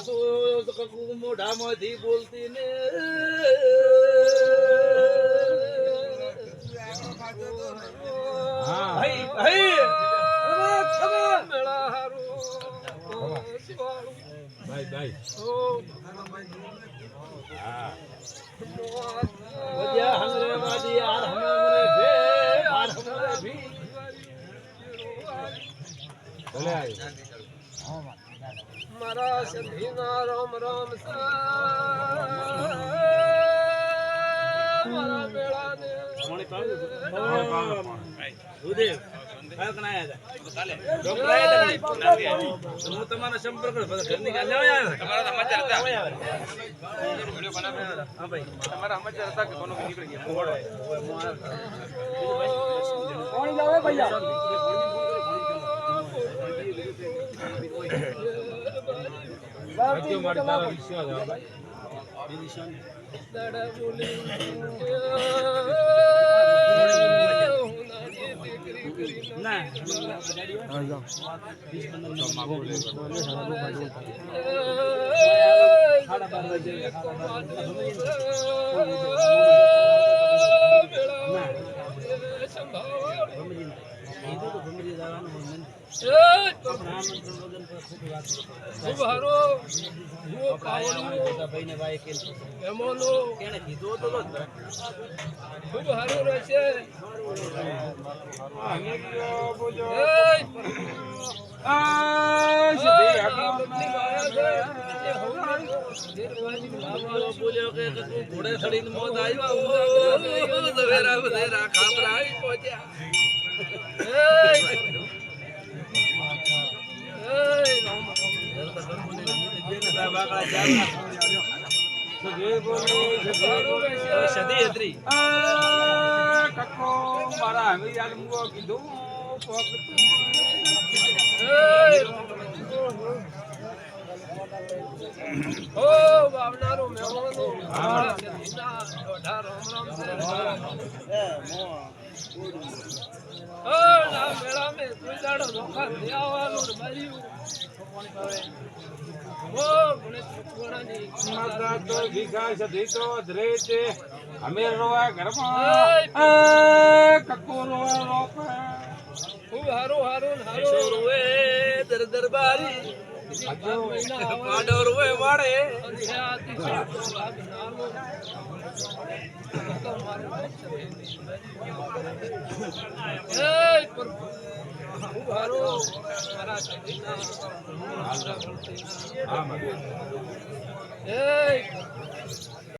પાછું મોઢામાંથી બોલતી ને મારા સંધીના રામ રામ મારા મેળાને હું તમારો સંપર્ક ઘરની તમારા સમાચાર હતા કે કોનો નીકળી ખૂબ સારું રહેશે બોલ્યો કે ઘોડે ચડીને મોત આવ્યા ખાબરા આવી પહોંચ્યા દરબારી